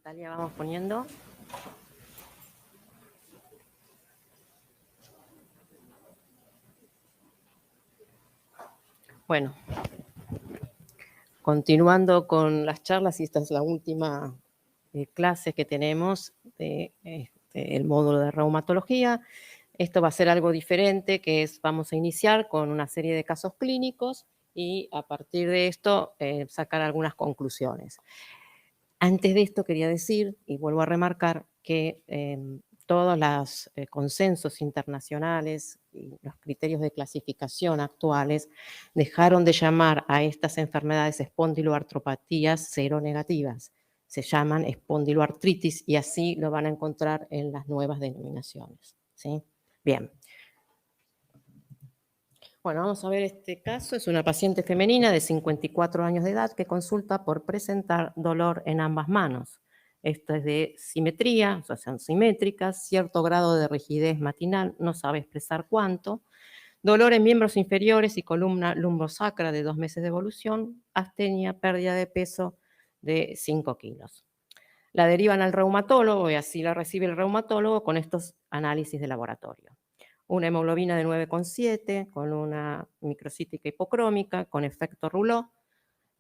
Natalia, vamos poniendo. Bueno, continuando con las charlas, y esta es la última clase que tenemos del módulo de reumatología. Esto va a ser algo diferente, que es, vamos a iniciar con una serie de casos clínicos y a partir de esto sacar algunas conclusiones. Antes de esto quería decir, y vuelvo a remarcar, que todos los consensos internacionales y los criterios de clasificación actuales dejaron de llamar a estas enfermedades espondiloartropatías seronegativas. Se llaman espondiloartritis y así lo van a encontrar en las nuevas denominaciones, ¿sí? Bien. Bueno, vamos a ver este caso. Es una paciente femenina de 54 años de edad que consulta por presentar dolor en ambas manos. Esto es de simetría, o sea, son simétricas, cierto grado de rigidez matinal, no sabe expresar cuánto, dolor en miembros inferiores y columna lumbosacra de 2 meses de evolución, astenia, pérdida de peso de 5 kilos. La derivan al reumatólogo y así la recibe el reumatólogo con estos análisis de laboratorio. Una hemoglobina de 9,7 con una microcítica hipocrómica con efecto Rouleau,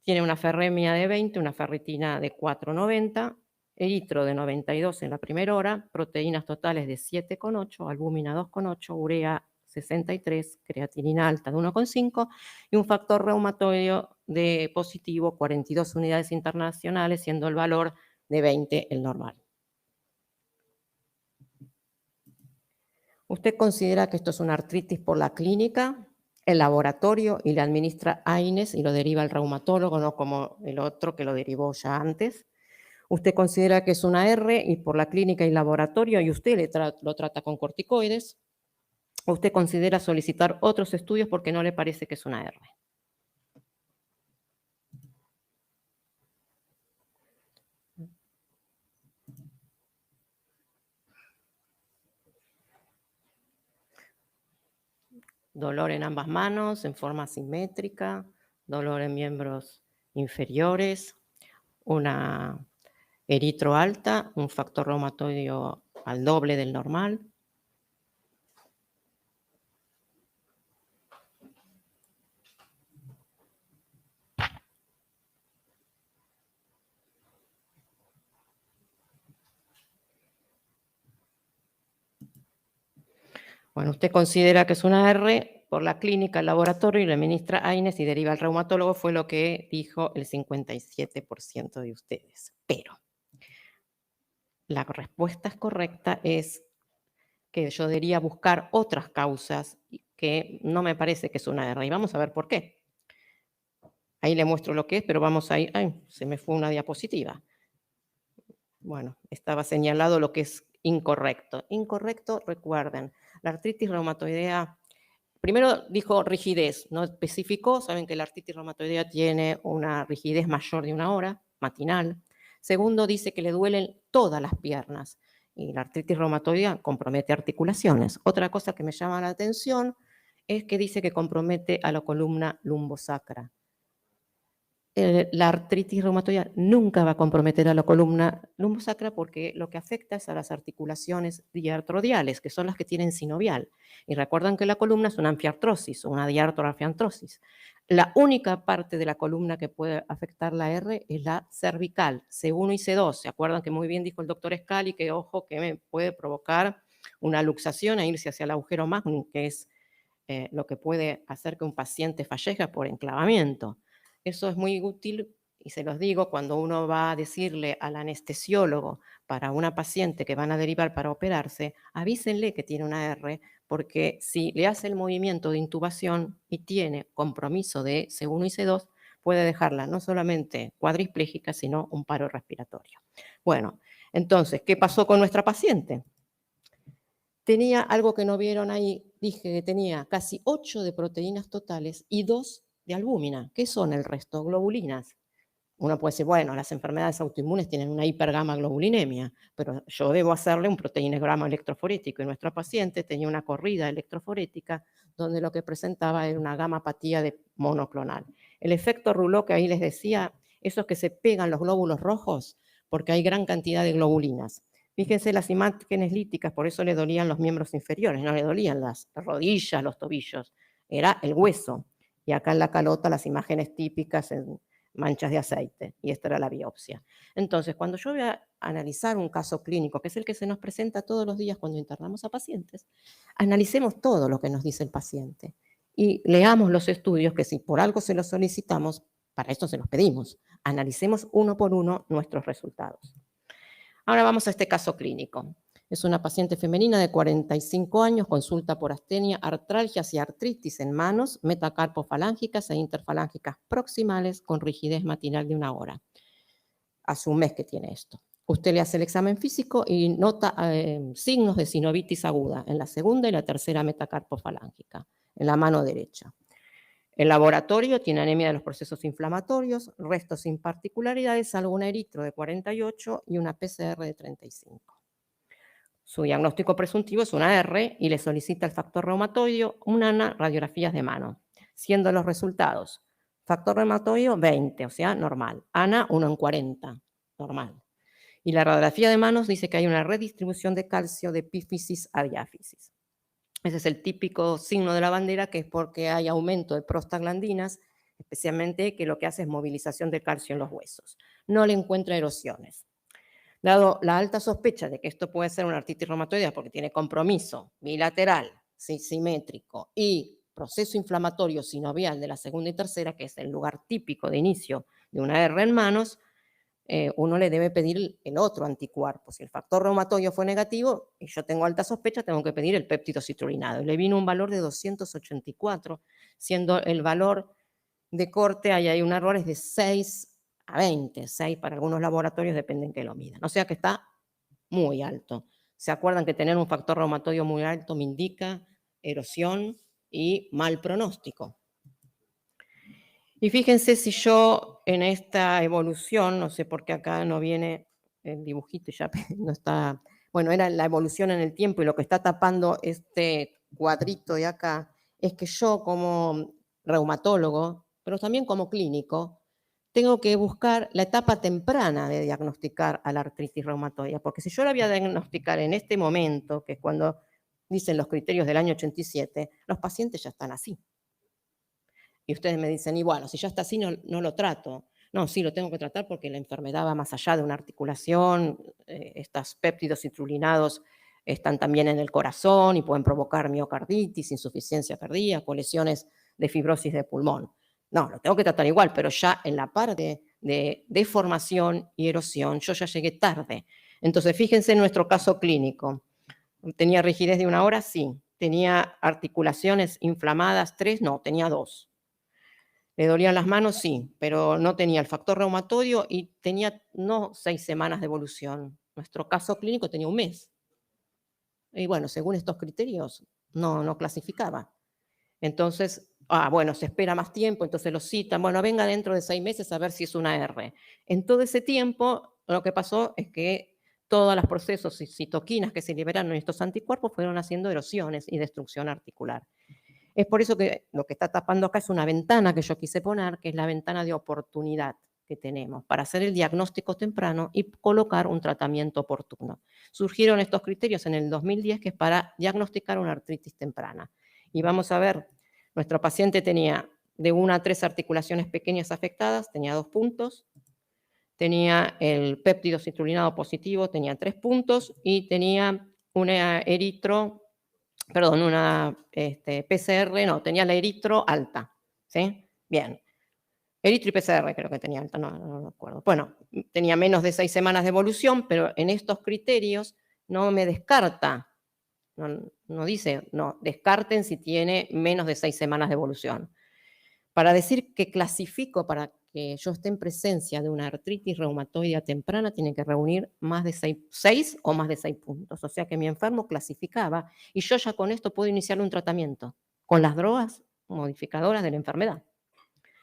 tiene una ferremia de 20, una ferritina de 4,90, eritro de 92 en la primera hora, proteínas totales de 7,8, albúmina 2,8, urea 63, creatinina alta de 1,5 y un factor reumatoideo de positivo 42 unidades internacionales, siendo el valor de 20 el normal. ¿Usted considera que esto es una artritis por la clínica, el laboratorio y le administra AINES y lo deriva al reumatólogo, no como el otro que lo derivó ya antes? ¿Usted considera que es una R y por la clínica y laboratorio y usted lo trata con corticoides? ¿O usted considera solicitar otros estudios porque no le parece que es una R? Dolor en ambas manos, en forma simétrica, dolor en miembros inferiores, una eritro alta, un factor reumatoideo al doble del normal. Bueno, usted considera que es una R por la clínica, el laboratorio y le administra AINES y deriva al reumatólogo, fue lo que dijo el 57% de ustedes. Pero la respuesta correcta es que yo debería buscar otras causas que no me parece que es una R. Y vamos a ver por qué. Ahí le muestro lo que es, pero vamos a ir... ¡Ay! Se me fue una diapositiva. Bueno, estaba señalado lo que es incorrecto. Incorrecto, recuerden, la artritis reumatoidea, primero dijo rigidez, no especificó, saben que la artritis reumatoidea tiene una rigidez mayor de 1 hora, matinal. Segundo, dice que le duelen todas las piernas y la artritis reumatoidea compromete articulaciones. Otra cosa que me llama la atención es que dice que compromete a la columna lumbosacra. La artritis reumatoidea nunca va a comprometer a la columna lumbosacra porque lo que afecta es a las articulaciones diartrodiales, que son las que tienen sinovial. Y recuerdan que la columna es una anfiartrosis, una diartroanfiartrosis. La única parte de la columna que puede afectar la R es la cervical, C1 y C2. ¿Se acuerdan que muy bien dijo el doctor Scali que, ojo, que me puede provocar una luxación e irse hacia el agujero magnum, que es lo que puede hacer que un paciente fallezca por enclavamiento? Eso es muy útil y se los digo cuando uno va a decirle al anestesiólogo para una paciente que van a derivar para operarse, avísenle que tiene una R, porque si le hace el movimiento de intubación y tiene compromiso de C1 y C2, puede dejarla no solamente cuadriplégica, sino un paro respiratorio. Bueno, entonces, ¿qué pasó con nuestra paciente? Tenía algo que no vieron ahí, dije que tenía casi 8 de proteínas totales y 2 de albúmina. ¿Qué son el resto? Globulinas. Uno puede decir, bueno, las enfermedades autoinmunes tienen una hipergamma globulinemia, pero yo debo hacerle un proteinograma electroforético y nuestra paciente tenía una corrida electroforética donde lo que presentaba era una gamapatía de monoclonal. El efecto Rouleau que ahí les decía, esos que se pegan los glóbulos rojos, porque hay gran cantidad de globulinas. Fíjense las imágenes líticas, por eso le dolían los miembros inferiores, no le dolían las rodillas, los tobillos, era el hueso. Y acá en la calota las imágenes típicas en manchas de aceite, y esta era la biopsia. Entonces, cuando yo voy a analizar un caso clínico, que es el que se nos presenta todos los días cuando internamos a pacientes, analicemos todo lo que nos dice el paciente y leamos los estudios que si por algo se los solicitamos, para esto se los pedimos. Analicemos uno por uno nuestros resultados. Ahora vamos a este caso clínico. Es una paciente femenina de 45 años, consulta por astenia, artralgias y artritis en manos, metacarpofalángicas e interfalángicas proximales con rigidez matinal de 1 hora. Hace un mes que tiene esto. Usted le hace el examen físico y nota signos de sinovitis aguda en la segunda y la tercera metacarpofalángica, en la mano derecha. El laboratorio tiene anemia de los procesos inflamatorios, restos sin particularidades, salvo un eritro de 48 y una PCR de 35. Su diagnóstico presuntivo es una R y le solicita el factor reumatoideo, una ANA, radiografías de mano, siendo los resultados factor reumatoideo 20, o sea, normal, ANA 1 en 40, normal. Y la radiografía de manos dice que hay una redistribución de calcio de epífisis a diáfisis. Ese es el típico signo de la bandera, que es porque hay aumento de prostaglandinas, especialmente que lo que hace es movilización de calcio en los huesos. No le encuentra erosiones. Dado la alta sospecha de que esto puede ser una artritis reumatoidea porque tiene compromiso bilateral, simétrico y proceso inflamatorio sinovial de la segunda y tercera, que es el lugar típico de inicio de una R en manos, uno le debe pedir el otro anticuerpo. Si el factor reumatoideo fue negativo y yo tengo alta sospecha, tengo que pedir el péptido citrulinado. Le vino un valor de 284, siendo el valor de corte, ahí hay un error, es de 6 a 20, 6 para algunos laboratorios, dependen que lo midan. O sea que está muy alto. ¿Se acuerdan que tener un factor reumatoideo muy alto me indica erosión y mal pronóstico? Y fíjense si yo en esta evolución, no sé por qué acá no viene el dibujito y ya no está, bueno, era la evolución en el tiempo y lo que está tapando este cuadrito de acá es que yo como reumatólogo, pero también como clínico, tengo que buscar la etapa temprana de diagnosticar a la artritis reumatoidea, porque si yo la voy a diagnosticar en este momento, que es cuando dicen los criterios del año 87, los pacientes ya están así. Y ustedes me dicen, y bueno, si ya está así, no lo trato. No, sí, lo tengo que tratar porque la enfermedad va más allá de una articulación, estos péptidos citrulinados están también en el corazón y pueden provocar miocarditis, insuficiencia cardíaca, lesiones de fibrosis de pulmón. No, lo tengo que tratar igual, pero ya en la parte de deformación y erosión, yo ya llegué tarde. Entonces, fíjense en nuestro caso clínico. ¿Tenía rigidez de 1 hora? Sí. ¿Tenía articulaciones inflamadas? 3, no, tenía 2. ¿Le dolían las manos? Sí, pero no tenía el factor reumatoideo y tenía no 6 semanas de evolución. Nuestro caso clínico tenía 1 mes. Y bueno, según estos criterios, no clasificaba. Entonces, bueno, se espera más tiempo, entonces lo citan, bueno, venga dentro de 6 meses a ver si es una R. En todo ese tiempo, lo que pasó es que todos los procesos y citoquinas que se liberaron en estos anticuerpos fueron haciendo erosiones y destrucción articular. Es por eso que lo que está tapando acá es una ventana que yo quise poner, que es la ventana de oportunidad que tenemos para hacer el diagnóstico temprano y colocar un tratamiento oportuno. Surgieron estos criterios en el 2010, que es para diagnosticar una artritis temprana. Y vamos a ver, nuestro paciente tenía de 1 a 3 articulaciones pequeñas afectadas, tenía 2 puntos, tenía el péptido citrulinado positivo, tenía 3 puntos y tenía una PCR, no, tenía la eritro alta, ¿sí? Bien. Eritro y PCR creo que tenía alta, no me acuerdo. Bueno, tenía menos de 6 semanas de evolución, pero en estos criterios no me descarta, no dice, no, descarten si tiene menos de 6 semanas de evolución. Para decir que clasifico, para que yo esté en presencia de una artritis reumatoidea temprana, tiene que reunir más de 6 o más de 6 puntos. O sea que mi enfermo clasificaba y yo ya con esto puedo iniciar un tratamiento con las drogas modificadoras de la enfermedad.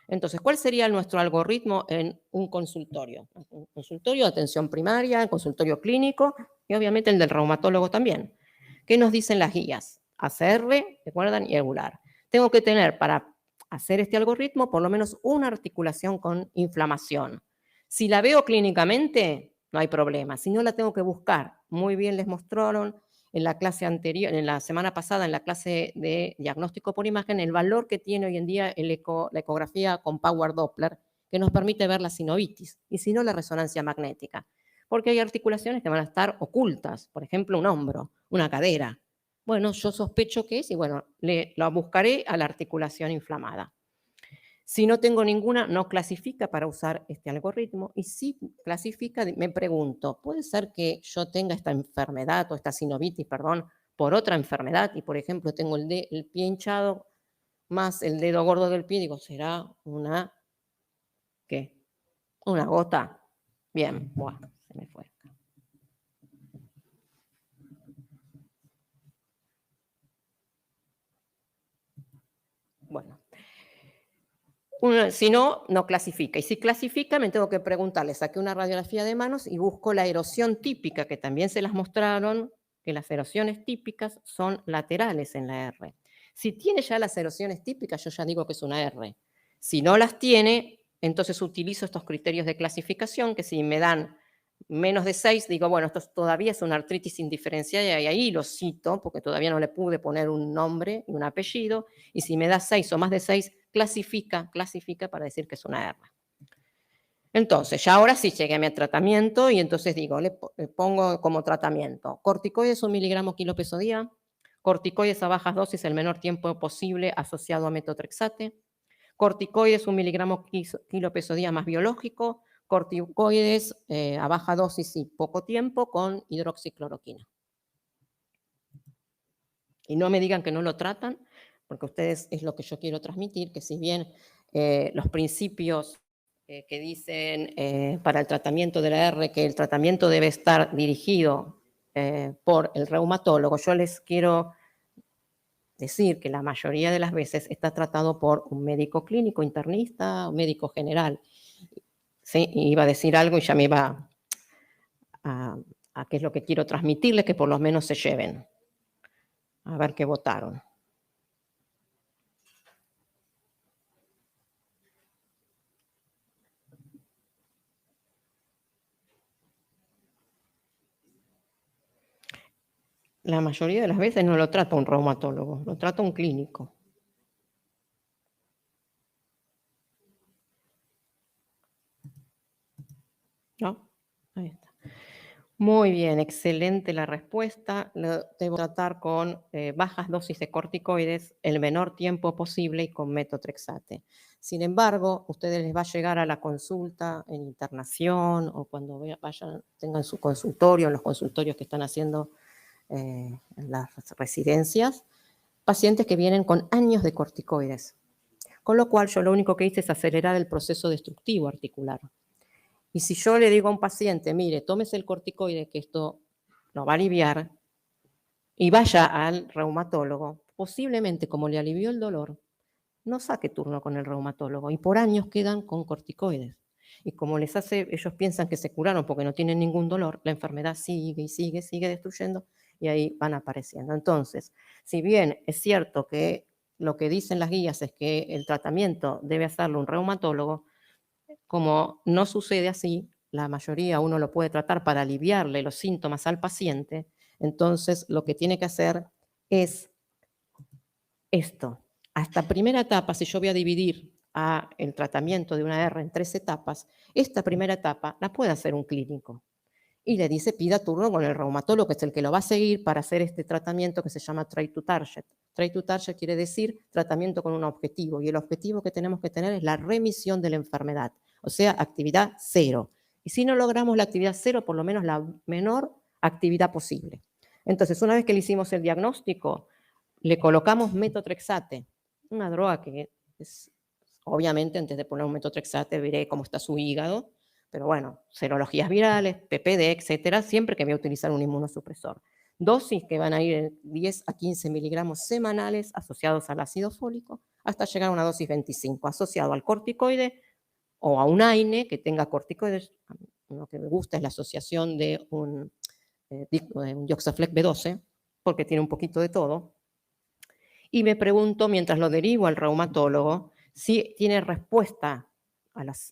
Entonces, ¿cuál sería nuestro algoritmo en un consultorio? Un consultorio de atención primaria, un consultorio clínico y obviamente el del reumatólogo también. ¿Qué nos dicen las guías? ACR, recuerdan, y EULAR. Tengo que tener para hacer este algoritmo por lo menos una articulación con inflamación. Si la veo clínicamente, no hay problema. Si no, la tengo que buscar. Muy bien les mostraron en la clase anterior, en la semana pasada, en la clase de diagnóstico por imagen, el valor que tiene hoy en día la ecografía con Power Doppler, que nos permite ver la sinovitis, y si no, la resonancia magnética. Porque hay articulaciones que van a estar ocultas, por ejemplo, un hombro, una cadera. Bueno, yo sospecho que es, y bueno, lo buscaré a la articulación inflamada. Si no tengo ninguna, no clasifica para usar este algoritmo, y si clasifica, me pregunto, ¿puede ser que yo tenga esta enfermedad o esta sinovitis, perdón, por otra enfermedad? Y por ejemplo, tengo el pie hinchado más el dedo gordo del pie, digo, ¿será una qué? ¿Una gota? Bien, buah, se me fue. Bueno, si no, no clasifica. Y si clasifica, me tengo que preguntar, le saqué una radiografía de manos y busco la erosión típica, que también se las mostraron, que las erosiones típicas son laterales en la R. Si tiene ya las erosiones típicas, yo ya digo que es una R. Si no las tiene, entonces utilizo estos criterios de clasificación, que si me dan menos de 6, digo, bueno, esto todavía es una artritis indiferenciada, y ahí lo cito, porque todavía no le pude poner un nombre y un apellido, y si me da 6 o más de 6, clasifica para decir que es una R. Entonces, ya ahora sí llegué a mi tratamiento, y entonces digo, le pongo como tratamiento corticoides 1 miligramo kilo peso día, corticoides a bajas dosis el menor tiempo posible asociado a metotrexate, corticoides 1 miligramo kilo peso día más biológico, corticoides a baja dosis y poco tiempo con hidroxicloroquina. Y no me digan que no lo tratan, porque ustedes es lo que yo quiero transmitir, que si bien los principios que dicen para el tratamiento de la R, que el tratamiento debe estar dirigido por el reumatólogo, yo les quiero decir que la mayoría de las veces está tratado por un médico clínico, internista, un médico general. Sí, iba a decir algo y ya me iba a qué es lo que quiero transmitirles, que por lo menos se lleven. A ver qué votaron. La mayoría de las veces no lo trata un reumatólogo, lo trata un clínico. ¿No? Ahí está. Muy bien, excelente la respuesta. Lo debo tratar con bajas dosis de corticoides el menor tiempo posible y con metotrexate. Sin embargo, ustedes les va a llegar a la consulta en internación o cuando vayan, tengan su consultorio, en los consultorios que están haciendo en las residencias, pacientes que vienen con años de corticoides. Con lo cual, yo lo único que hice es acelerar el proceso destructivo articular. Y si yo le digo a un paciente, mire, tómese el corticoide, que esto lo va a aliviar, y vaya al reumatólogo, posiblemente como le alivió el dolor, no saque turno con el reumatólogo y por años quedan con corticoides. Y como les hace, ellos piensan que se curaron porque no tienen ningún dolor, la enfermedad sigue y sigue destruyendo y ahí van apareciendo. Entonces, si bien es cierto que lo que dicen las guías es que el tratamiento debe hacerlo un reumatólogo, como no sucede así, la mayoría uno lo puede tratar para aliviarle los síntomas al paciente, entonces lo que tiene que hacer es esto. Hasta primera etapa, si yo voy a dividir el tratamiento de una R en 3 etapas, esta primera etapa la puede hacer un clínico. Y le dice, pida turno con el reumatólogo, que es el que lo va a seguir para hacer este tratamiento que se llama Try to Target. Try to Target quiere decir tratamiento con un objetivo, y el objetivo que tenemos que tener es la remisión de la enfermedad, o sea, actividad cero. Y si no logramos la actividad cero, por lo menos la menor actividad posible. Entonces, una vez que le hicimos el diagnóstico, le colocamos metotrexate, una droga que es, obviamente, antes de poner un metotrexate, veré cómo está su hígado, pero bueno, serologías virales, PPD, etcétera, siempre que voy a utilizar un inmunosupresor. Dosis que van a ir de 10 a 15 miligramos semanales asociados al ácido fólico, hasta llegar a una dosis 25, asociado al corticoide o a un AINE que tenga corticoides. Lo que me gusta es la asociación de un Dioxaflex B12, porque tiene un poquito de todo. Y me pregunto, mientras lo derivo al reumatólogo, si tiene respuesta.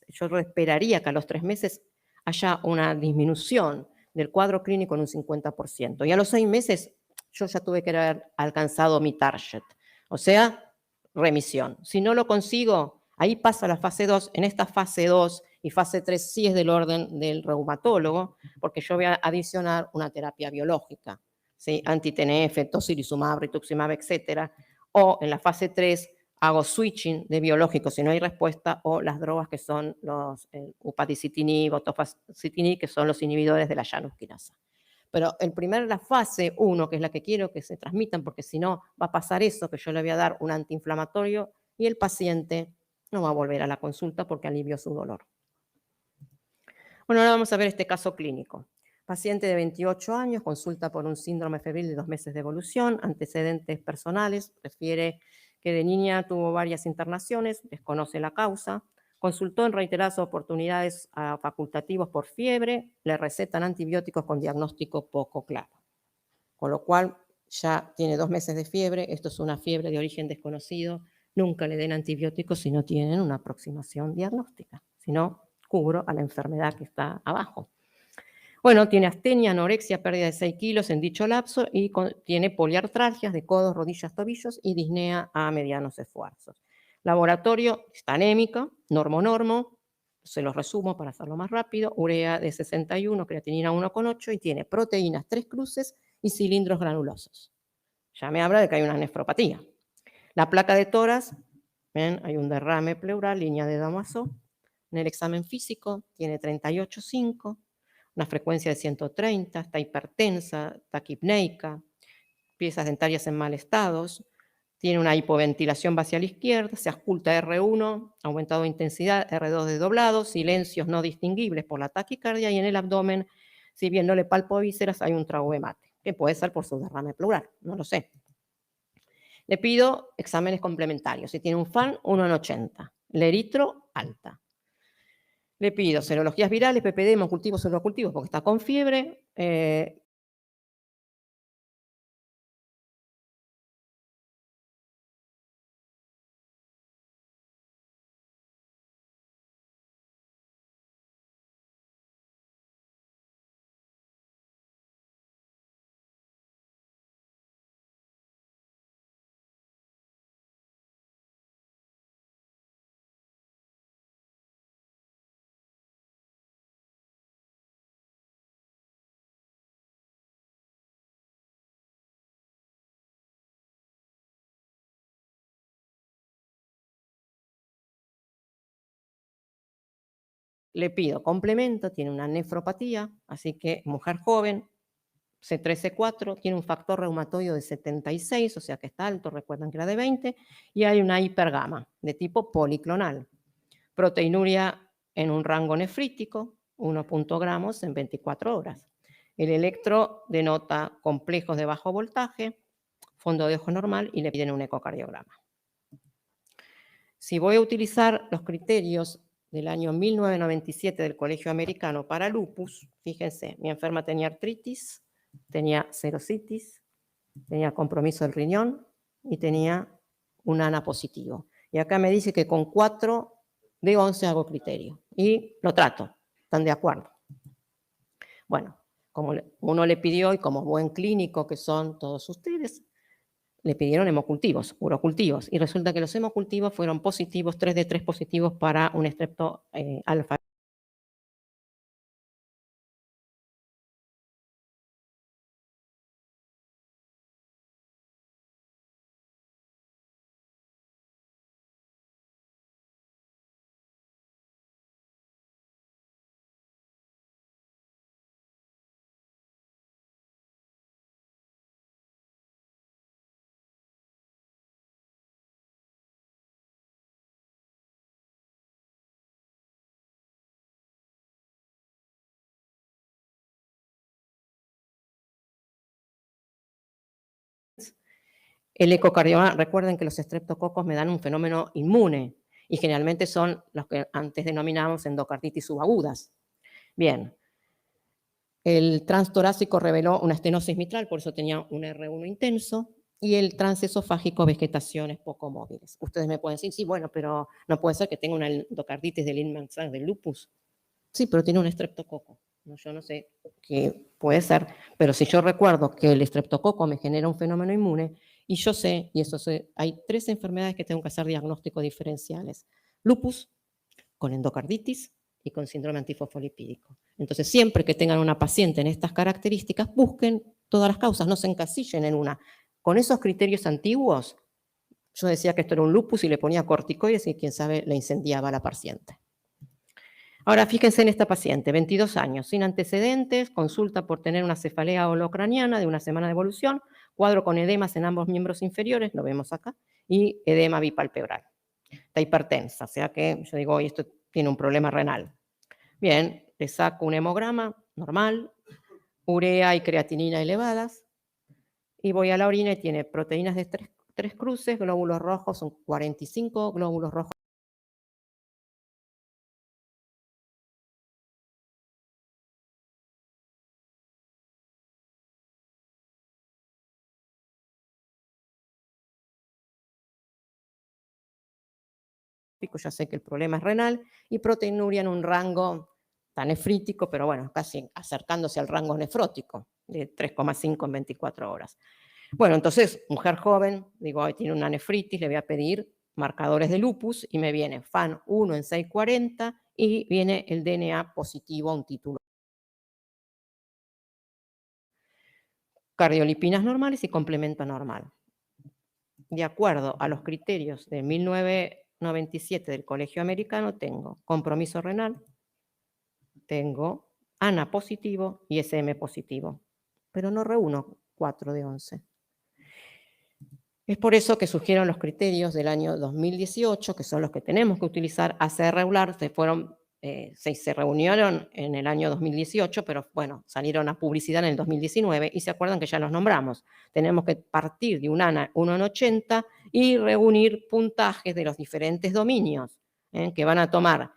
Yo esperaría que a los 3 meses haya una disminución del cuadro clínico en un 50%. Y a los 6 meses yo ya tuve que haber alcanzado mi target, o sea, remisión. Si no lo consigo, ahí pasa la fase 2. En esta fase 2 y fase 3 sí es del orden del reumatólogo, porque yo voy a adicionar una terapia biológica, ¿sí? Anti-TNF, tocilizumab, rituximab, etcétera. O en la fase 3 hago switching de biológicos si no hay respuesta, o las drogas que son los upadacitinib o tofacitinib, que son los inhibidores de la llanosquinasa. Pero la fase 1, que es la que quiero que se transmitan, porque si no va a pasar eso, que yo le voy a dar un antiinflamatorio y el paciente no va a volver a la consulta porque alivió su dolor. Bueno, ahora vamos a ver este caso clínico. Paciente de 28 años, consulta por un síndrome febril de 2 meses de evolución, antecedentes personales, refiere que de niña tuvo varias internaciones, desconoce la causa, consultó en reiteradas oportunidades a facultativos por fiebre, le recetan antibióticos con diagnóstico poco claro. Con lo cual ya tiene 2 meses de fiebre, esto es una fiebre de origen desconocido, nunca le den antibióticos si no tienen una aproximación diagnóstica, si no cubro a la enfermedad que está abajo. Bueno, tiene astenia, anorexia, pérdida de 6 kilos en dicho lapso y tiene poliartralgias de codos, rodillas, tobillos y disnea a medianos esfuerzos. Laboratorio, está anémica, normo, se los resumo para hacerlo más rápido, urea de 61, creatinina 1,8 y tiene proteínas 3 cruces y cilindros granulosos. Ya me habla de que hay una nefropatía. La placa de tórax, ¿ven? Hay un derrame pleural, línea de Damaso. En el examen físico tiene 38,5, una frecuencia de 130, está hipertensa, taquipneica, piezas dentarias en mal estado, tiene una hipoventilación vacial izquierda, se ausculta R1, aumentado de intensidad, R2 desdoblado, silencios no distinguibles por la taquicardia y en el abdomen, si bien no le palpo vísceras, hay un trauemate, que puede ser por su derrame pleural, no lo sé. Le pido exámenes complementarios. Si tiene un FAN, 1 en 80. El eritro, alta. Le pido serologías virales, PPD, hemocultivos, pseudocultivos, porque está con fiebre. Le pido complemento, tiene una nefropatía, así que mujer joven, C3, C4, tiene un factor reumatoide de 76, o sea que está alto, recuerdan que era de 20, y hay una hipergama de tipo policlonal. Proteinuria en un rango nefrítico, 1 gramos en 24 horas. El electro denota complejos de bajo voltaje, fondo de ojo normal y le piden un ecocardiograma. Si voy a utilizar los criterios del año 1997 del Colegio Americano para lupus, fíjense, mi enferma tenía artritis, tenía serositis, tenía compromiso del riñón y tenía un ANA positivo. Y acá me dice que con 4 de 11 hago criterio y lo trato, ¿están de acuerdo? Bueno, como uno le pidió y como buen clínico que son todos ustedes, le pidieron hemocultivos, urocultivos, y resulta que los hemocultivos fueron positivos, 3 de 3 positivos para un estrepto alfa. El ecocardiograma, recuerden que los estreptococos me dan un fenómeno inmune y generalmente son los que antes denominábamos endocarditis subagudas. Bien, el transtorácico reveló una estenosis mitral, por eso tenía un R1 intenso, y el transesofágico vegetaciones poco móviles. Ustedes me pueden decir, sí, bueno, pero no puede ser que tenga una endocarditis del Lindman del lupus. Sí, pero tiene un estreptococo. Yo no sé qué puede ser, pero si yo recuerdo que el estreptococo me genera un fenómeno inmune, y yo sé, y eso sé, hay 3 enfermedades que tengo que hacer diagnósticos diferenciales: lupus, con endocarditis y con síndrome antifosfolipídico. Entonces, siempre que tengan una paciente en estas características, busquen todas las causas, no se encasillen en una. Con esos criterios antiguos, yo decía que esto era un lupus y le ponía corticoides y quién sabe le incendiaba a la paciente. Ahora fíjense en esta paciente, 22 años, sin antecedentes, consulta por tener una cefalea holocraniana de una semana de evolución, cuadro con edemas en ambos miembros inferiores, lo vemos acá, y edema bipalpebral. Está hipertensa, o sea que yo digo, esto tiene un problema renal. Bien, le saco un hemograma normal, urea y creatinina elevadas, y voy a la orina y tiene proteínas de 3 cruces, glóbulos rojos son 45, glóbulos rojos ya sé que el problema es renal, y proteinuria en un rango tan nefrítico, pero bueno, casi acercándose al rango nefrótico, de 3,5 en 24 horas. Bueno, entonces, mujer joven, digo, hoy tiene una nefritis, le voy a pedir marcadores de lupus y me viene FAN1 en 640 y viene el DNA positivo a un título. Cardiolipinas normales y complemento normal. De acuerdo a los criterios de 1997 del Colegio Americano, tengo compromiso renal, tengo ANA positivo y SM positivo, pero no reúno 4 de 11. Es por eso que surgieron los criterios del año 2018, que son los que tenemos que utilizar, ACR regular, se reunieron en el año 2018, pero bueno, salieron a publicidad en el 2019 y se acuerdan que ya los nombramos. Tenemos que partir de un ANA 1 en 80 y reunir puntajes de los diferentes dominios, que van a tomar.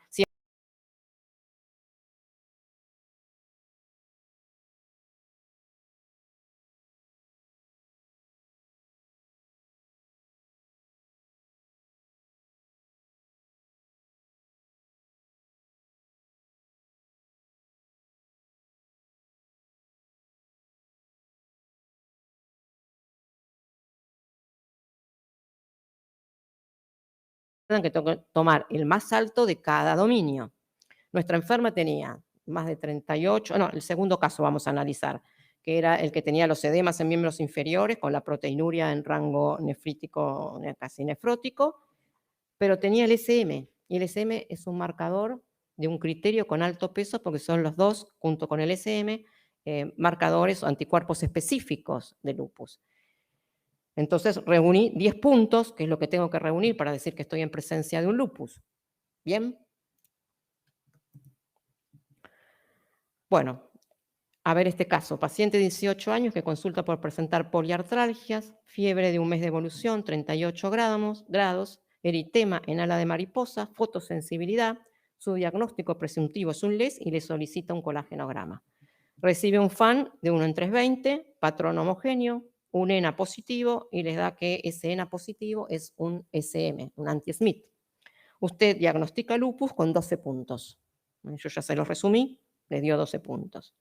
Que tengo que tomar el más alto de cada dominio. Nuestra enferma tenía más de 38, no, el segundo caso vamos a analizar, que era el que tenía los edemas en miembros inferiores con la proteinuria en rango nefrítico, casi nefrótico, pero tenía el SM, y el SM es un marcador de un criterio con alto peso porque son los dos, junto con el SM, marcadores o anticuerpos específicos de lupus. Entonces reuní 10 puntos, que es lo que tengo que reunir para decir que estoy en presencia de un lupus. ¿Bien? Bueno, a ver este caso. Paciente de 18 años que consulta por presentar poliartralgias, fiebre de un mes de evolución, 38 grados, eritema en ala de mariposa, fotosensibilidad. Su diagnóstico presuntivo es un LES y le solicita un colágenograma. Recibe un FAN de 1 en 320, patrón homogéneo, un ENA positivo y les da que ese ENA positivo es un SM, un anti-Smith. Usted diagnostica lupus con 12 puntos. Yo ya se los resumí, le dio 12 puntos.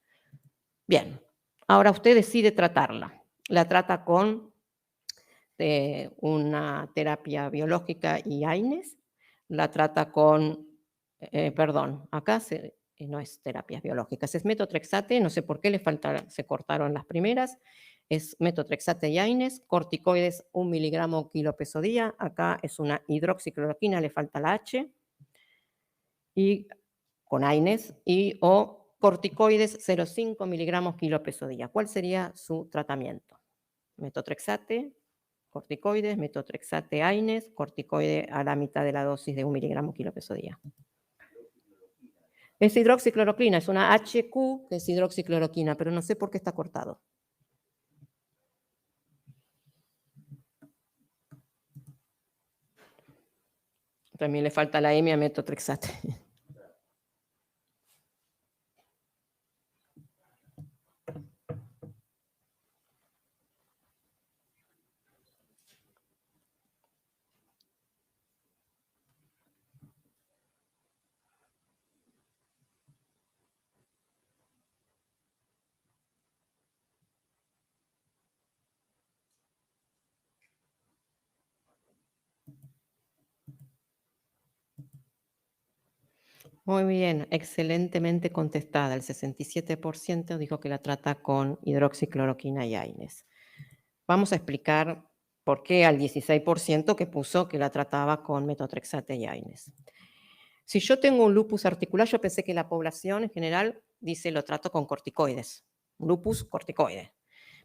Bien, ahora usted decide tratarla. La trata con una terapia biológica y AINES, la trata con, perdón, acá no es terapias biológicas, es metotrexate, no sé por qué se cortaron las primeras, es metotrexate y AINES, corticoides 1 miligramo kilo peso día, acá es una hidroxicloroquina, le falta la H, y con AINES, o corticoides 0,5 miligramos kilo peso día. ¿Cuál sería su tratamiento? Metotrexate, corticoides, metotrexate AINES, corticoide a la mitad de la dosis de 1 miligramo kilo peso día. Es hidroxicloroquina, es una HQ que es hidroxicloroquina, pero no sé por qué está cortado. También le falta la M a metotrexate. Muy bien, excelentemente contestada. El 67% dijo que la trata con hidroxicloroquina y AINES. Vamos a explicar por qué al 16% que puso que la trataba con metotrexate y AINES. Si yo tengo un lupus articular, yo pensé que la población en general dice lo trato con corticoides, lupus corticoide.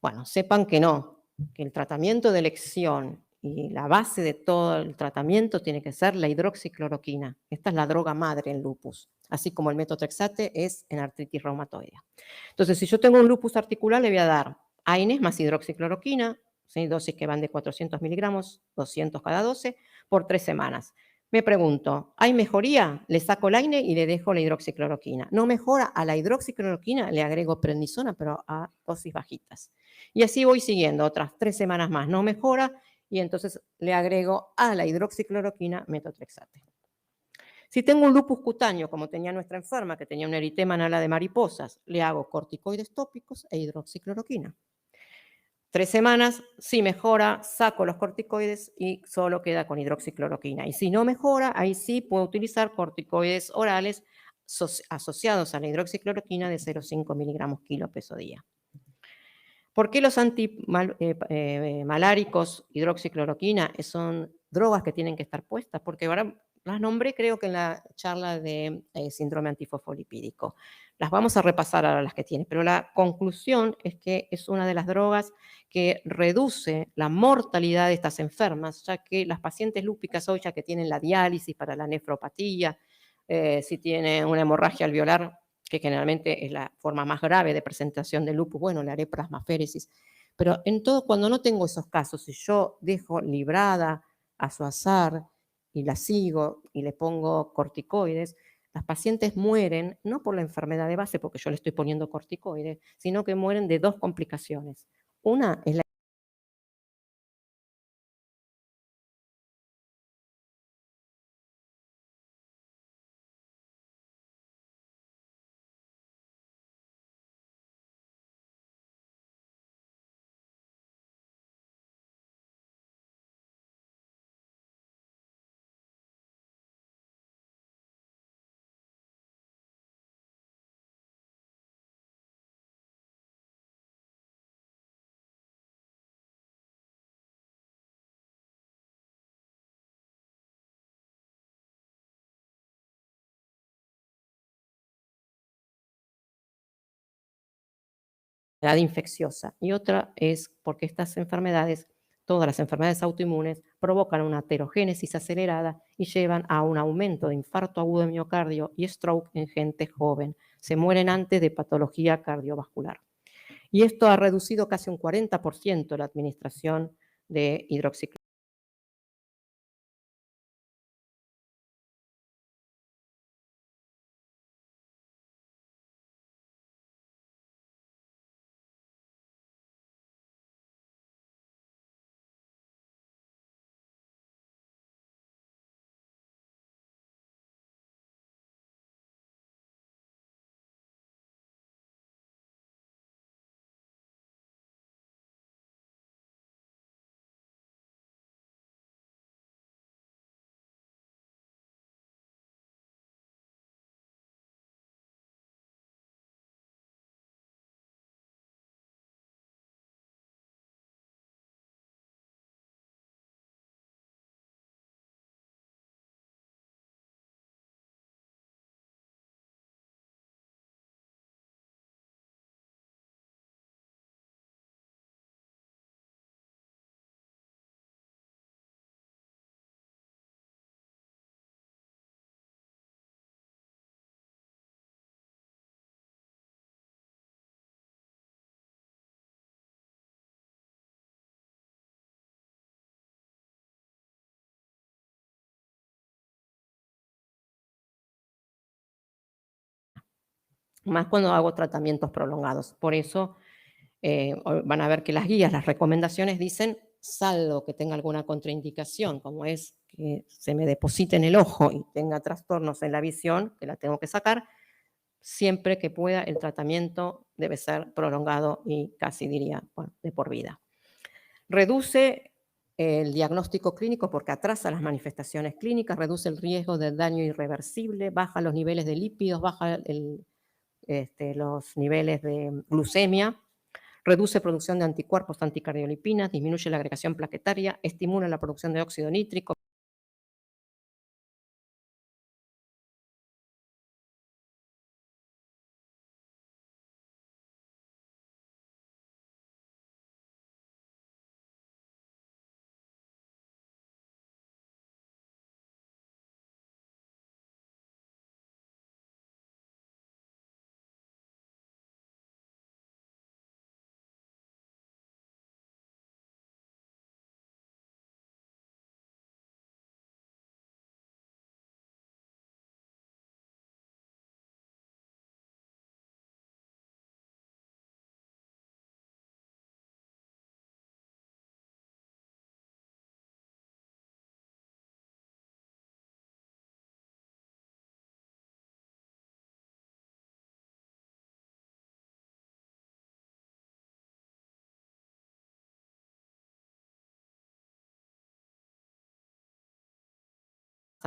Bueno, sepan que no, que el tratamiento de elección y la base de todo el tratamiento tiene que ser la hidroxicloroquina. Esta es la droga madre en lupus, así como el metotrexate es en artritis reumatoidea. Entonces, si yo tengo un lupus articular, le voy a dar AINES más hidroxicloroquina, ¿sí? Dosis que van de 400 miligramos, 200 cada 12, por 3 semanas. Me pregunto, ¿hay mejoría? Le saco el AINE y le dejo la hidroxicloroquina. No mejora, a la hidroxicloroquina le agrego prednisona, pero a dosis bajitas. Y así voy siguiendo otras 3 semanas más. No mejora y entonces le agrego a la hidroxicloroquina metotrexate. Si tengo un lupus cutáneo, como tenía nuestra enferma, que tenía un eritema en ala de mariposas, le hago corticoides tópicos e hidroxicloroquina. 3 semanas, si mejora, saco los corticoides y solo queda con hidroxicloroquina. Y si no mejora, ahí sí puedo utilizar corticoides orales asociados a la hidroxicloroquina de 0,5 miligramos kilo peso día. ¿Por qué los antimaláricos, hidroxicloroquina, son drogas que tienen que estar puestas? Porque ahora las nombré creo que en la charla de síndrome antifosfolipídico. Las vamos a repasar ahora las que tiene, pero la conclusión es que es una de las drogas que reduce la mortalidad de estas enfermas, ya que las pacientes lúpicas hoy ya que tienen la diálisis para la nefropatía, si tienen una hemorragia alveolar, que generalmente es la forma más grave de presentación del lupus, bueno, le haré plasmaféresis. Pero en todo, cuando no tengo esos casos, si yo dejo librada a su azar y la sigo y le pongo corticoides, las pacientes mueren no por la enfermedad de base, porque yo le estoy poniendo corticoides, sino que mueren de 2 complicaciones. Una es la enfermedad infecciosa y otra es porque estas enfermedades, todas las enfermedades autoinmunes, provocan una aterogénesis acelerada y llevan a un aumento de infarto agudo de miocardio y stroke en gente joven. Se mueren antes de patología cardiovascular. Y esto ha reducido casi un 40% la administración de hidroxicloroquina. Más cuando hago tratamientos prolongados. Por eso van a ver que las guías, las recomendaciones dicen, salvo que tenga alguna contraindicación, como es que se me deposite en el ojo y tenga trastornos en la visión, que la tengo que sacar, siempre que pueda el tratamiento debe ser prolongado y casi diría, bueno, de por vida. Reduce El diagnóstico clínico, porque atrasa las manifestaciones clínicas, reduce el riesgo de daño irreversible, baja los niveles de lípidos, baja los niveles de glucemia, reduce producción de anticuerpos anticardiolipinas, disminuye la agregación plaquetaria, estimula la producción de óxido nítrico.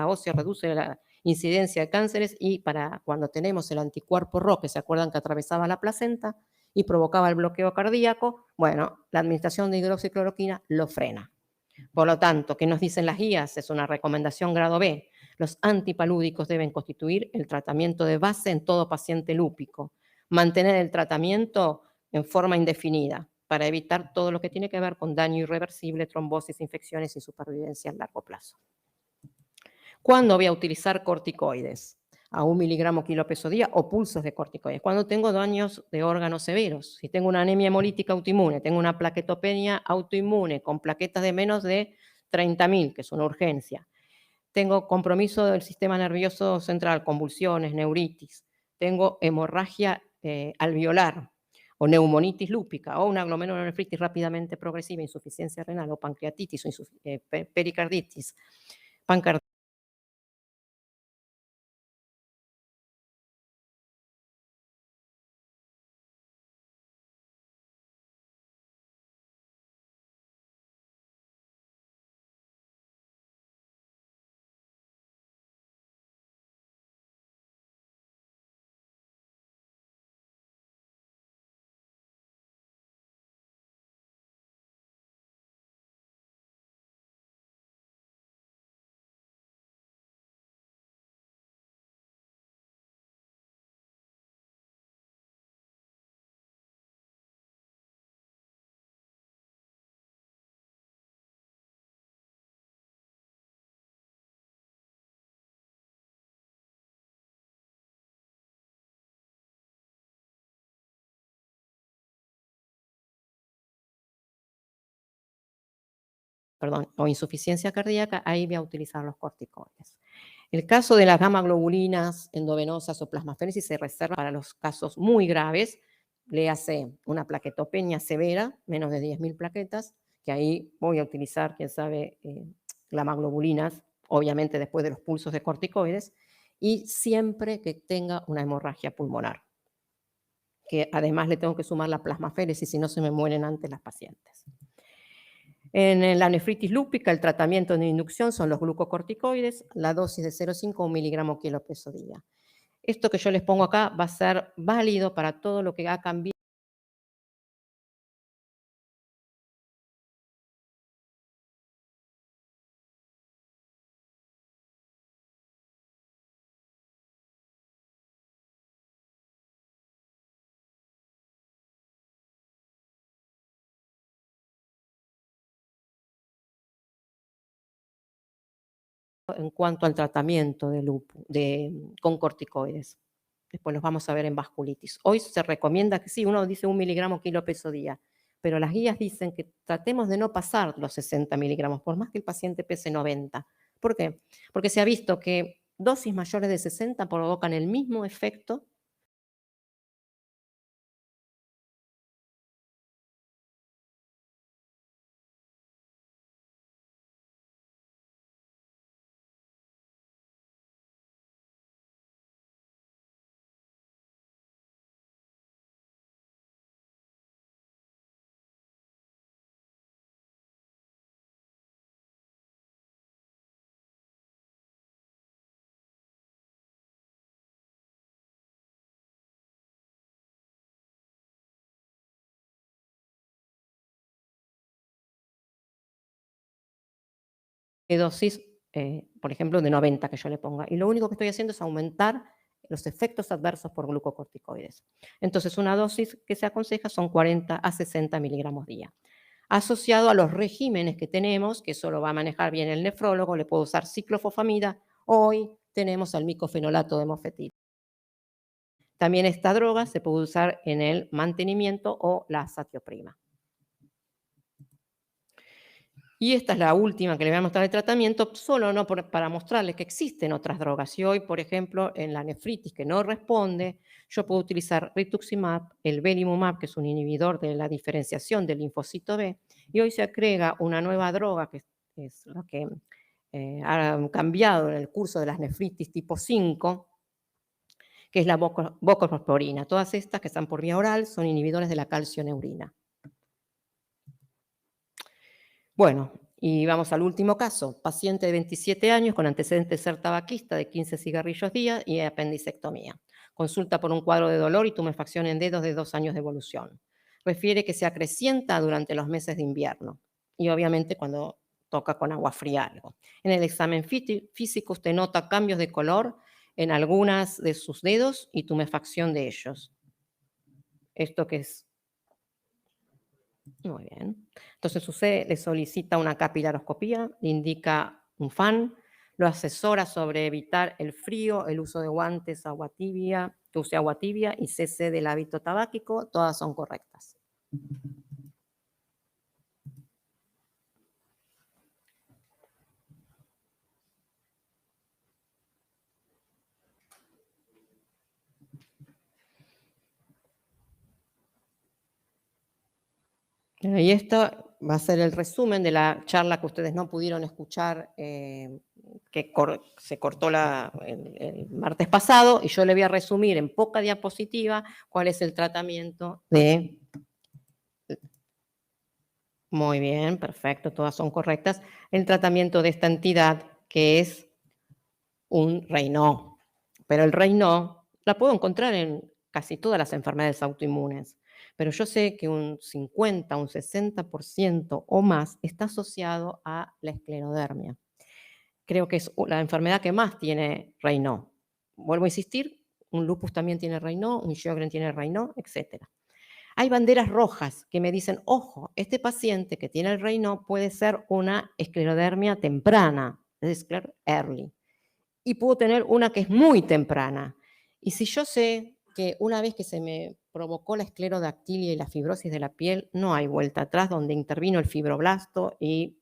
Ósea, reduce la incidencia de cánceres y para cuando tenemos el anticuerpo Rho, que se acuerdan que atravesaba la placenta y provocaba el bloqueo cardíaco, bueno, la administración de hidroxicloroquina lo frena. Por lo tanto, ¿qué nos dicen las guías? Es una recomendación grado B. Los antipalúdicos deben constituir el tratamiento de base en todo paciente lúpico. Mantener el tratamiento en forma indefinida para evitar todo lo que tiene que ver con daño irreversible, trombosis, infecciones y supervivencia a largo plazo. ¿Cuándo voy a utilizar corticoides? A 1 miligramo kilo peso día o pulsos de corticoides. Cuando tengo daños de órganos severos, si tengo una anemia hemolítica autoinmune, tengo una plaquetopenia autoinmune con plaquetas de menos de 30.000, que es una urgencia. Tengo compromiso del sistema nervioso central, convulsiones, neuritis. Tengo hemorragia alveolar o neumonitis lúpica o una glomerulonefritis rápidamente progresiva, insuficiencia renal o pancreatitis o pericarditis. O insuficiencia cardíaca, ahí voy a utilizar los corticoides. El caso de las gamma globulinas endovenosas o plasmaféresis se reserva para los casos muy graves, le hace una plaquetopenia severa, menos de 10.000 plaquetas, que ahí voy a utilizar, quién sabe, gamma globulinas, obviamente después de los pulsos de corticoides, y siempre que tenga una hemorragia pulmonar, que además le tengo que sumar la plasmaféresis, si no se me mueren antes las pacientes. En la nefritis lúpica, el tratamiento de inducción son los glucocorticoides, la dosis de 0,5 miligramos kilo peso día. Esto que yo les pongo acá va a ser válido para todo lo que ha cambiado en cuanto al tratamiento de lupus con corticoides. Después los vamos a ver en vasculitis. Hoy se recomienda que sí, uno dice 1 miligramo kilo peso día, pero las guías dicen que tratemos de no pasar los 60 miligramos, por más que el paciente pese 90. ¿Por qué? Porque se ha visto que dosis mayores de 60 provocan el mismo efecto dosis, por ejemplo, de 90 que yo le ponga. Y lo único que estoy haciendo es aumentar los efectos adversos por glucocorticoides. Entonces, una dosis que se aconseja son 40 a 60 miligramos día. Asociado a los regímenes que tenemos, que eso lo va a manejar bien el nefrólogo, le puedo usar ciclofosfamida. Hoy tenemos al micofenolato de mofetil. También esta droga se puede usar en el mantenimiento o la azatioprima. Y esta es la última que le voy a mostrar de tratamiento, solo no para mostrarles que existen otras drogas. Si hoy, por ejemplo, en la nefritis que no responde, yo puedo utilizar rituximab, el belimumab, que es un inhibidor de la diferenciación del linfocito B, y hoy se agrega una nueva droga que es lo que ha cambiado en el curso de las nefritis tipo 5, que es la voclosporina. Todas estas que están por vía oral son inhibidores de la calcioneurina. Bueno, y vamos al último caso. Paciente de 27 años con antecedentes de ser tabaquista de 15 cigarrillos día y apendicectomía. Consulta por un cuadro de dolor y tumefacción en dedos de 2 años de evolución. Refiere que se acrecienta durante los meses de invierno y obviamente cuando toca con agua fría algo. En el examen físico usted nota cambios de color en algunas de sus dedos y tumefacción de ellos. Esto que es muy bien. Entonces usted le solicita una capilaroscopía, le indica un fan, lo asesora sobre evitar el frío, el uso de guantes, agua tibia, que use agua tibia y cese del hábito tabáquico, todas son correctas. Y esto va a ser el resumen de la charla que ustedes no pudieron escuchar, que se cortó el martes pasado, y yo le voy a resumir en poca diapositiva cuál es el tratamiento de... Muy bien, perfecto, todas son correctas. El tratamiento de esta entidad, que es un Raynaud. Pero el Raynaud la puedo encontrar en casi todas las enfermedades autoinmunes. Pero yo sé que un 50, un 60% o más está asociado a la esclerodermia. Creo que es la enfermedad que más tiene Raynaud. Vuelvo a insistir, un lupus también tiene Raynaud, un Sjögren tiene Raynaud, etc. Hay banderas rojas que me dicen, ojo, este paciente que tiene el Raynaud puede ser una esclerodermia temprana, es decir, early. Y puedo tener una que es muy temprana. Y si yo sé que una vez que se me provocó la esclerodactilia y la fibrosis de la piel, no hay vuelta atrás, donde intervino el fibroblasto y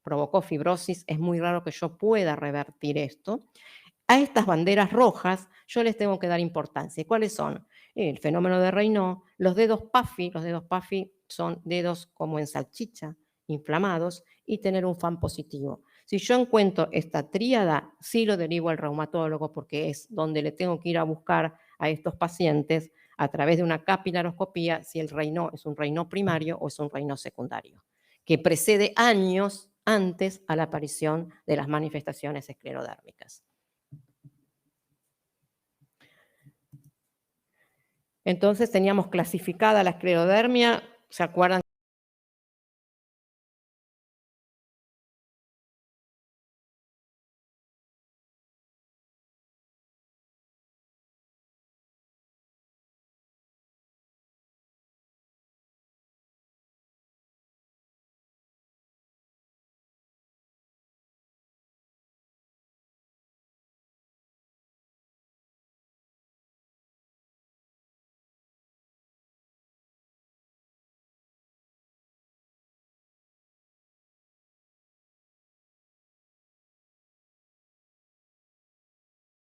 provocó fibrosis, es muy raro que yo pueda revertir esto. A estas banderas rojas yo les tengo que dar importancia. ¿Y cuáles son? El fenómeno de Raynaud, los dedos Puffy son dedos como en salchicha, inflamados, y tener un FAN positivo. Si yo encuentro esta tríada, sí lo derivo al reumatólogo porque es donde le tengo que ir a buscar a estos pacientes a través de una capilaroscopía si el Raynaud es un Raynaud primario o es un Raynaud secundario, que precede años antes a la aparición de las manifestaciones esclerodérmicas. Entonces teníamos clasificada la esclerodermia, ¿se acuerdan?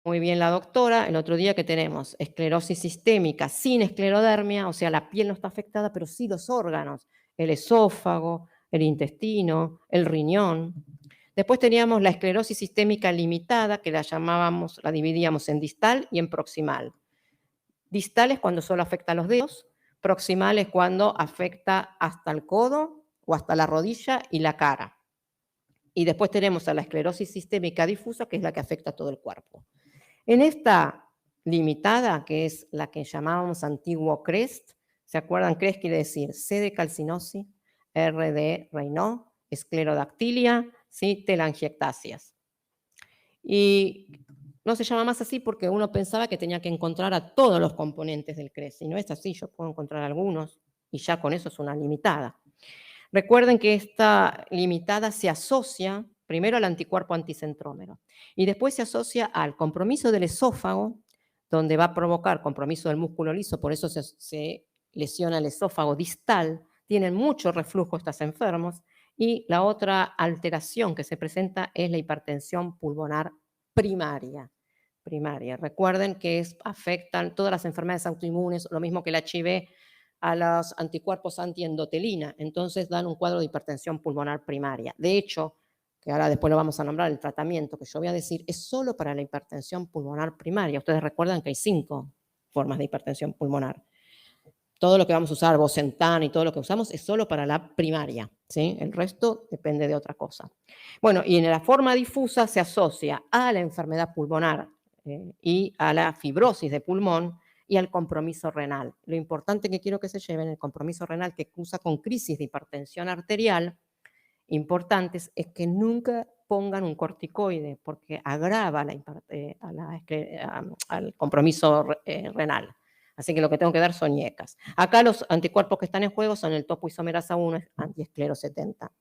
Muy bien la doctora, el otro día que tenemos esclerosis sistémica sin esclerodermia, o sea, la piel no está afectada, pero sí los órganos, el esófago, el intestino, el riñón. Después teníamos la esclerosis sistémica limitada, que la dividíamos en distal y en proximal. Distal es cuando solo afecta a los dedos, proximal es cuando afecta hasta el codo o hasta la rodilla y la cara. Y después tenemos a la esclerosis sistémica difusa, que es la que afecta a todo el cuerpo. En esta limitada, que es la que llamábamos antiguo CREST, ¿se acuerdan? CREST quiere decir C de calcinosis, R de Raynaud, esclerodactilia, ¿sí? Telangiectasias. Y no se llama más así porque uno pensaba que tenía que encontrar a todos los componentes del CRES, y no es así, yo puedo encontrar algunos, y ya con eso es una limitada. Recuerden que esta limitada se asocia primero al anticuerpo anticentrómero y después se asocia al compromiso del esófago, donde va a provocar compromiso del músculo liso, por eso se lesiona el esófago distal, tienen mucho reflujo estos enfermos, y la otra alteración que se presenta es la hipertensión pulmonar primaria. Recuerden que afectan todas las enfermedades autoinmunes, lo mismo que el HIV, a los anticuerpos antiendotelina, entonces dan un cuadro de hipertensión pulmonar primaria. De hecho, que ahora después lo vamos a nombrar, el tratamiento que yo voy a decir es solo para la hipertensión pulmonar primaria. Ustedes recuerdan que hay 5 formas de hipertensión pulmonar. Todo lo que vamos a usar, Bosentan y todo lo que usamos, es solo para la primaria, ¿sí? El resto depende de otra cosa. Bueno, y en la forma difusa se asocia a la enfermedad pulmonar y a la fibrosis de pulmón y al compromiso renal. Lo importante que quiero que se lleven, el compromiso renal que cruza con crisis de hipertensión arterial, importantes, es que nunca pongan un corticoide porque agrava al compromiso renal. Así que lo que tengo que dar son IECAS. Acá los anticuerpos que están en juego son el topoisomerasa 1, antiesclero 70.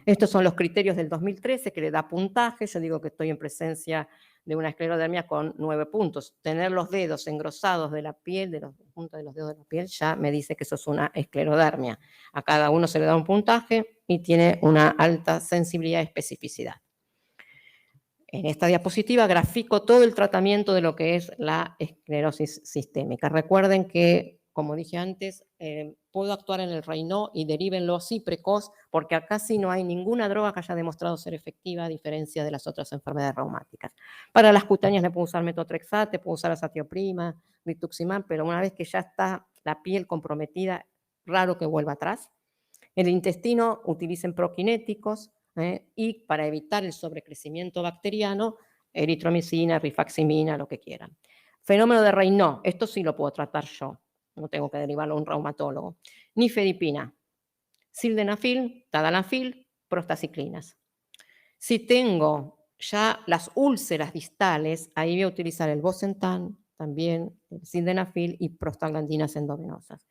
Estos son los criterios del 2013 que le da puntaje. Yo digo que estoy en presencia de una esclerodermia con 9 puntos. Tener los dedos engrosados de la piel, de los puntos de los dedos de la piel, ya me dice que eso es una esclerodermia. A cada uno se le da un puntaje y tiene una alta sensibilidad y especificidad. En esta diapositiva grafico todo el tratamiento de lo que es la esclerosis sistémica. Recuerden que, como dije antes, puedo actuar en el Raynaud y derívenlo así precoz, porque acá sí no hay ninguna droga que haya demostrado ser efectiva, a diferencia de las otras enfermedades reumáticas. Para las cutáneas le puedo usar metotrexate, puedo usar azatioprima, rituximab, pero una vez que ya está la piel comprometida, raro que vuelva atrás. En el intestino utilicen prokinéticos, y para evitar el sobrecrecimiento bacteriano, eritromicina, rifaximina, lo que quieran. Fenómeno de Raynaud, esto sí lo puedo tratar yo, no tengo que derivarlo a un reumatólogo. Nifedipina, sildenafil, tadalafil, prostaciclinas. Si tengo ya las úlceras distales, ahí voy a utilizar el Bosentan, también el sildenafil y prostaglandinas endovenosas.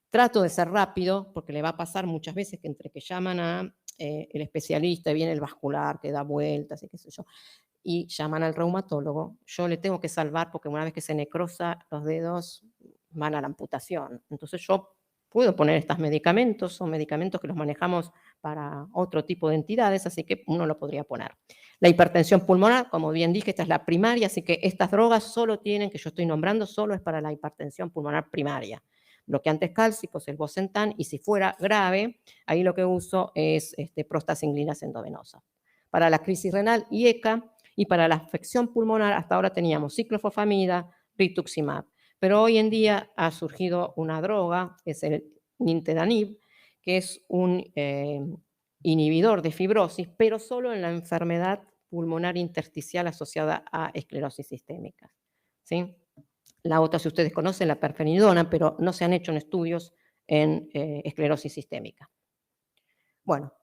Trato de ser rápido, porque le va a pasar muchas veces que entre que llaman a el especialista y viene el vascular que da vueltas y qué sé yo, y llaman al reumatólogo, yo le tengo que salvar porque una vez que se necrosa los dedos van a la amputación. Entonces yo puedo poner estos medicamentos, son medicamentos que los manejamos para otro tipo de entidades, así que uno lo podría poner. La hipertensión pulmonar, como bien dije, esta es la primaria, así que estas drogas solo tienen, que yo estoy nombrando, solo es para la hipertensión pulmonar primaria. Bloqueantes cálcicos, el Bosentan, y si fuera grave, ahí lo que uso es prostaglandinas endovenosas. Para la crisis renal, IECA, y para la afección pulmonar, hasta ahora teníamos ciclofosfamida, rituximab. Pero hoy en día ha surgido una droga, es el nintedanib, que es un inhibidor de fibrosis, pero solo en la enfermedad pulmonar intersticial asociada a esclerosis sistémica, ¿sí? La otra, si ustedes conocen, la perfenidona, pero no se han hecho estudios en esclerosis sistémica. Bueno,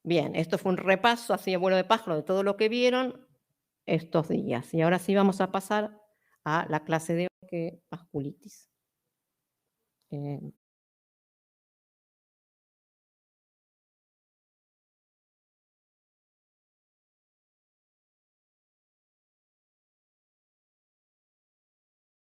bien, esto fue un repaso así de vuelo de pájaro de todo lo que vieron estos días. Y ahora sí vamos a pasar a la clase de hoy, que vasculitis.